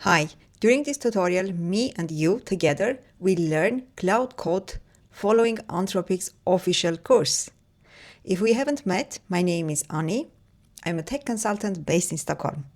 Hi, during this tutorial, me and you together will learn Claude Code following Anthropic's official course. If we haven't met, my name is Annie. I'm a tech consultant based in Stockholm.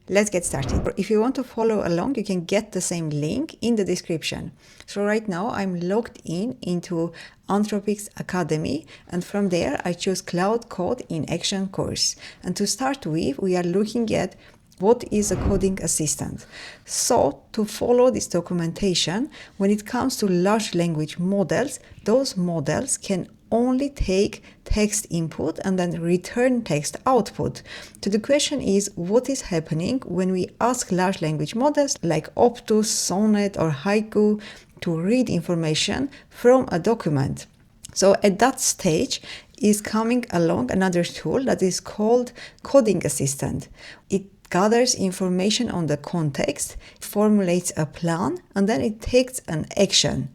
Let's get started. If you want to follow along, you can get the same link in the description. So right now I'm logged into Anthropic Academy, and from there I choose Claude Code in Action course. And to start with, we are looking at what is a coding assistant. So to follow this documentation, when it comes to large language models, those models can only take text input and then return text output. So the question is, what is happening when we ask large language models like Optus, Sonnet or Haiku to read information from a document? So at that stage is coming along another tool that is called Coding Assistant. It gathers information on the context, formulates a plan, and then it takes an action.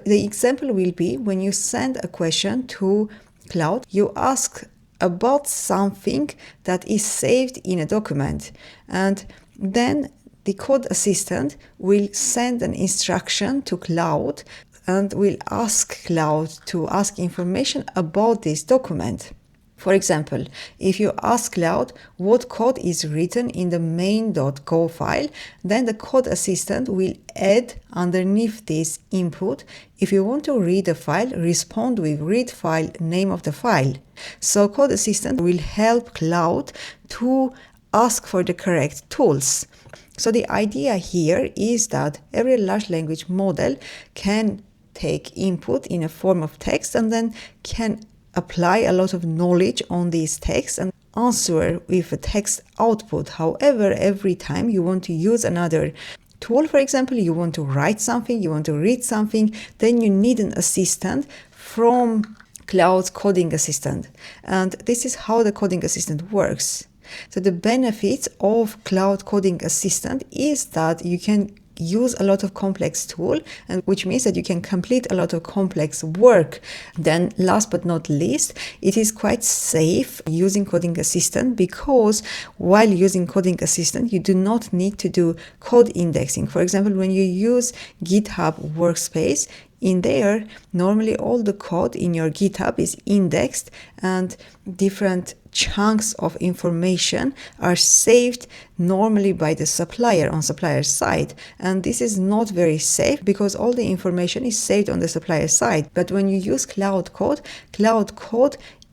The example will be when you send a question to Claude, you ask about something that is saved in a document, and then the code assistant will send an instruction to Claude and will ask Claude to ask information about this document. For example, if you ask Claude what code is written in the main.go file, then the code assistant will add underneath this input, if you want to read a file, respond with read file name of the file. So code assistant will help Claude to ask for the correct tools. So the idea here is that every large language model can take input in a form of text and then can apply a lot of knowledge on these texts and answer with a text output. However, every time you want to use another tool, for example, you want to write something, you want to read something, then you need an assistant from Claude's Coding Assistant. And this is how the Coding Assistant works. So the benefits of Claude Coding Assistant is that you can use a lot of complex tool, and which means that you can complete a lot of complex work. Then last but not least, it is quite safe using Coding Assistant, because while using Coding Assistant you do not need to do code indexing. For example, when you use GitHub Workspace, in there normally all the code in your GitHub is indexed and different chunks of information are saved normally by the supplier on supplier side, and this is not very safe because all the information is saved on the supplier side. But when you use Claude Code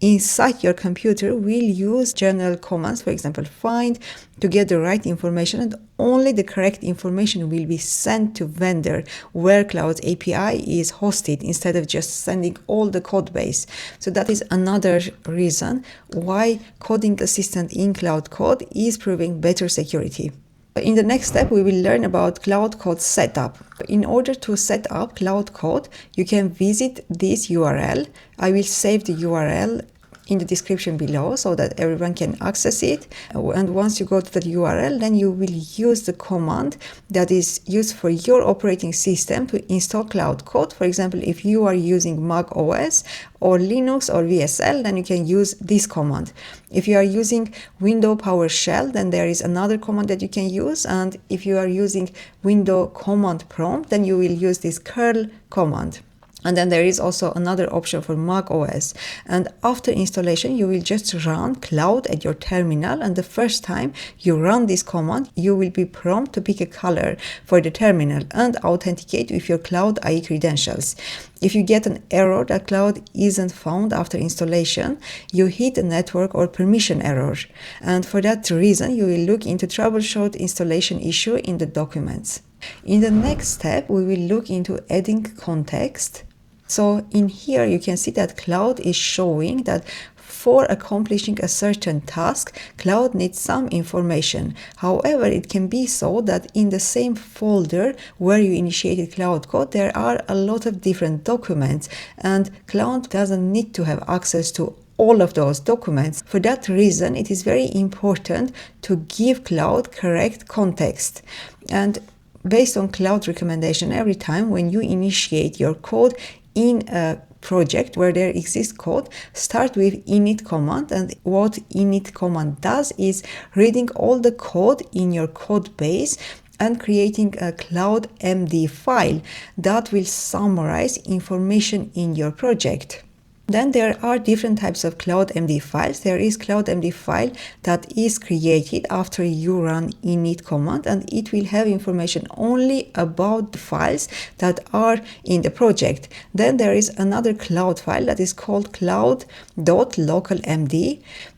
inside your computer will use general commands, for example find, to get the right information, and only the correct information will be sent to vendor where Claude API is hosted, instead of just sending all the code base. So that is another reason why Coding Assistant in Claude Code is proving better security. In the next step, we will learn about Claude Code setup. In order to set up Claude Code, you can visit this URL. I will save the URL in the description below so that everyone can access it. And once you go to that URL, then you will use the command that is used for your operating system to install Claude Code. For example, if you are using Mac OS or Linux or VSL, then you can use this command. If you are using Windows PowerShell, then there is another command that you can use. And if you are using Windows command prompt, then you will use this curl command. And then there is also another option for Mac OS. And after installation, you will just run Claude at your terminal. And the first time you run this command, you will be prompted to pick a color for the terminal and authenticate with your Claude AI credentials. If you get an error that Claude isn't found after installation, you hit a network or permission error. And for that reason, you will look into troubleshoot installation issue in the documents. In the next step, we will look into adding context. So in here, you can see that Claude is showing that for accomplishing a certain task, Claude needs some information. However, it can be so that in the same folder where you initiated Claude Code, there are a lot of different documents, and Claude doesn't need to have access to all of those documents. For that reason, it is very important to give Claude correct context. And based on Claude recommendation, every time when you initiate your code in a project where there exists code, start with init command. And what init command does is reading all the code in your code base and creating a CLAUDE.md file that will summarize information in your project. Then there are different types of CLAUDE.md files. There is CLAUDE.md file that is created after you run init command, and it will have information only about the files that are in the project. Then there is another Claude file that is called CLAUDE.md,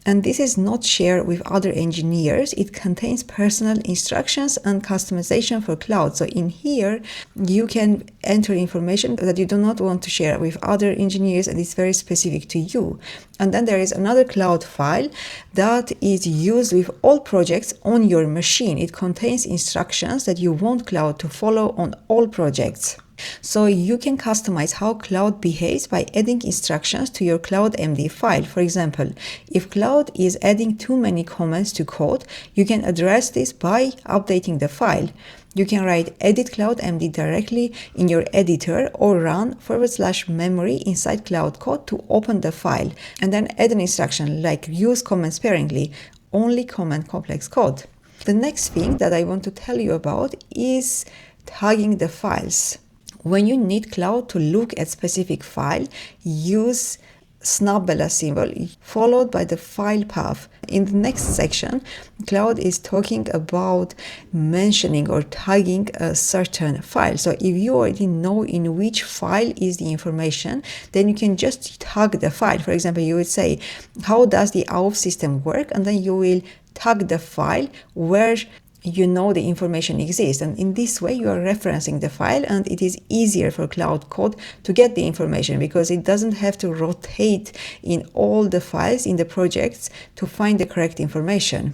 and this is not shared with other engineers. It contains personal instructions and customization for Claude. So in here, you can enter information that you do not want to share with other engineers, and it's very specific to you. And then there is another Claude file that is used with all projects on your machine. It contains instructions that you want Claude to follow on all projects. So you can customize how Claude behaves by adding instructions to your CLAUDE.md file. For example, if Claude is adding too many comments to code, you can address this by updating the file. You can write edit CLAUDE.md directly in your editor or run /memory inside Claude Code to open the file, and then add an instruction like use comments sparingly, only comment complex code. The next thing that I want to tell you about is tagging the files. When you need Claude to look at specific file, use _ symbol followed by the file path. In the next section, Claude is talking about mentioning or tagging a certain file. So if you already know in which file is the information, then you can just tag the file. For example, you would say, how does the AUF system work? And then you will tag the file where you know the information exists, and in this way you are referencing the file, and it is easier for Claude Code to get the information because it doesn't have to rotate in all the files in the projects to find the correct information.